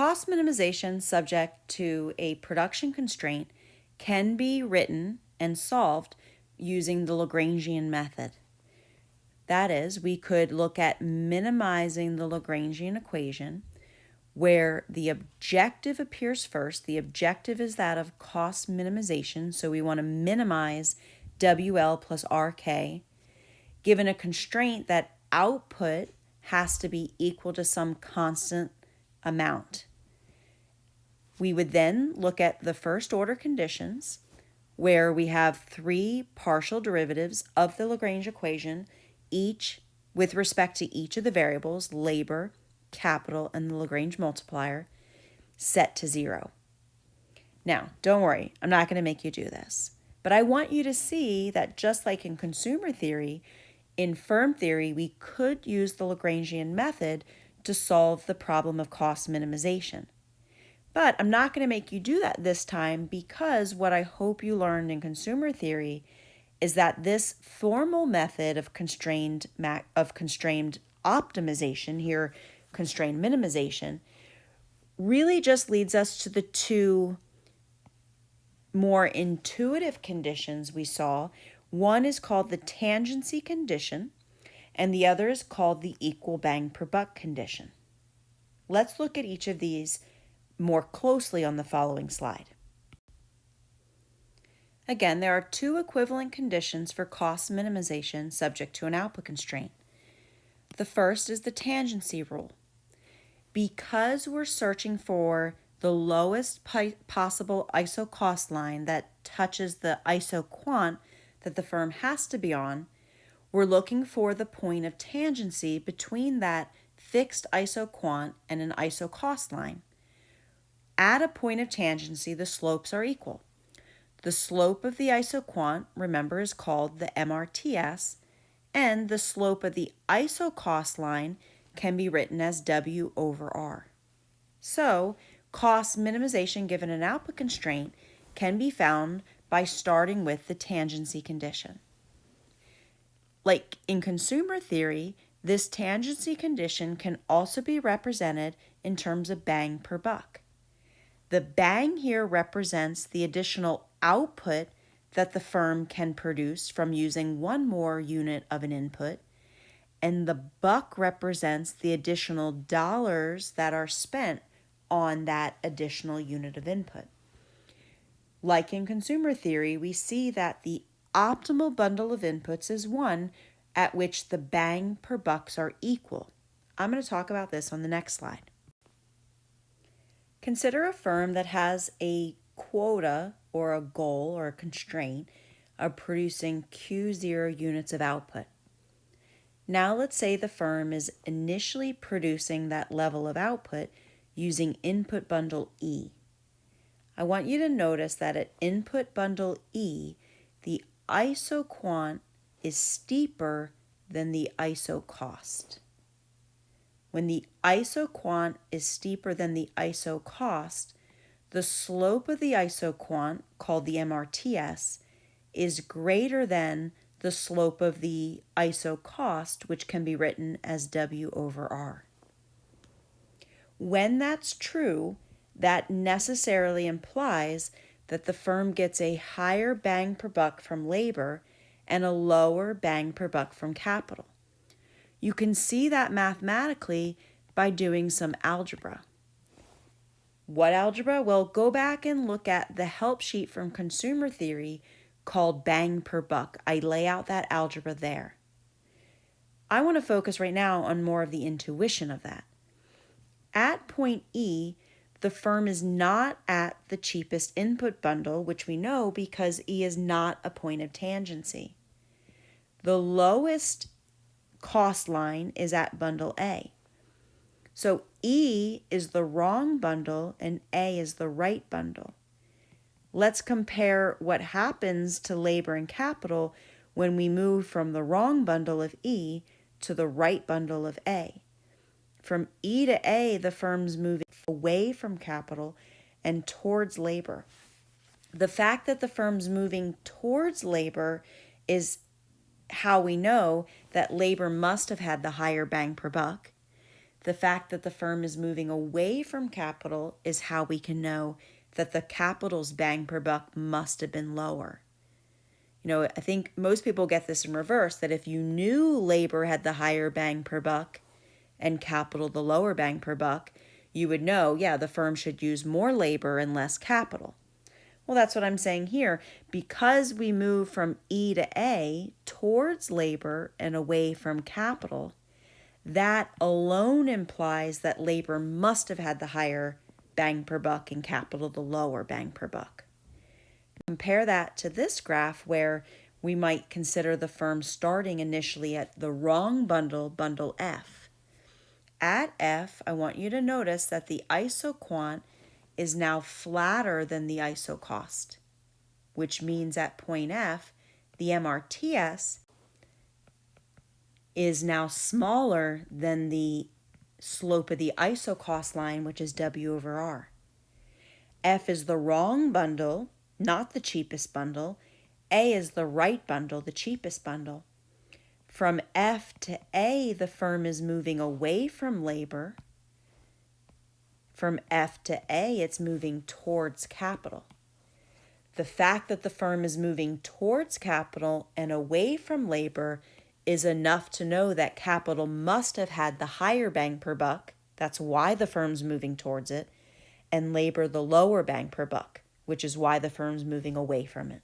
Cost minimization subject to a production constraint can be written and solved using the Lagrangian method. That is, we could look at minimizing the Lagrangian equation where the objective appears first. The objective is that of cost minimization, so we want to minimize WL plus RK, given a constraint that output has to be equal to some constant amount. We would then look at the first order conditions where we have three partial derivatives of the Lagrange equation, each with respect to each of the variables, labor, capital, and the Lagrange multiplier, set to 0. Now, don't worry, I'm not going to make you do this, but I want you to see that just like in consumer theory, in firm theory, we could use the Lagrangian method to solve the problem of cost minimization. But I'm not going to make you do that this time because what I hope you learned in consumer theory is that this formal method of constrained optimization, here constrained minimization, really just leads us to the two more intuitive conditions we saw. One is called the tangency condition, and the other is called the equal bang per buck condition. Let's look at each of these more closely on the following slide. Again, there are two equivalent conditions for cost minimization subject to an output constraint. The first is the tangency rule. Because we're searching for the lowest possible ISO cost line that touches the ISO quant that the firm has to be on, we're looking for the point of tangency between that fixed ISO quant and an ISO cost line. At a point of tangency, the slopes are equal. The slope of the ISO quant, remember, is called the MRTS, and the slope of the ISO cost line can be written as W over R. So, cost minimization given an output constraint can be found by starting with the tangency condition. Like in consumer theory, this tangency condition can also be represented in terms of bang per buck. The bang here represents the additional output that the firm can produce from using one more unit of an input, and the buck represents the additional dollars that are spent on that additional unit of input. Like in consumer theory, we see that the optimal bundle of inputs is one at which the bang per bucks are equal. I'm going to talk about this on the next slide. Consider a firm that has a quota or a goal or a constraint of producing Q0 units of output. Now let's say the firm is initially producing that level of output using input bundle E. I want you to notice that at input bundle E, the ISO quant is steeper than the ISO cost. When the ISO quant is steeper than the ISO cost, the slope of the ISO quant, called the MRTS, is greater than the slope of the ISO cost, which can be written as W over R. When that's true, that necessarily implies that the firm gets a higher bang per buck from labor and a lower bang per buck from capital. You can see that mathematically by doing some algebra. What algebra? Well, go back and look at the help sheet from consumer theory called bang per buck. I lay out that algebra there. I want to focus right now on more of the intuition of that. At point E, the firm is not at the cheapest input bundle, which we know because E is not a point of tangency. The lowest cost line is at bundle A. So E is the wrong bundle and A is the right bundle. Let's compare what happens to labor and capital when we move from the wrong bundle of E to the right bundle of A. From E to A, the firm's moving away from capital and towards labor. The fact that the firm's moving towards labor is how we know that labor must have had the higher bang per buck. The fact that the firm is moving away from capital is how we can know that the capital's bang per buck must have been lower. I think most people get this in reverse, that if you knew labor had the higher bang per buck and capital the lower bang per buck, you would know, yeah, the firm should use more labor and less capital. Well, that's what I'm saying here. Because we move from E to A towards labor and away from capital, that alone implies that labor must have had the higher bang per buck and capital the lower bang per buck. Compare that to this graph where we might consider the firm starting initially at the wrong bundle, bundle F. At F, I want you to notice that the isoquant is now flatter than the isocost, which means at point F, the MRTS is now smaller than the slope of the isocost line, which is W over R. F is the wrong bundle, not the cheapest bundle. A is the right bundle, the cheapest bundle. From F to A, the firm is moving away from labor. From F to A, it's moving towards capital. The fact that the firm is moving towards capital and away from labor is enough to know that capital must have had the higher bang per buck. That's why the firm's moving towards it. And labor the lower bang per buck, which is why the firm's moving away from it.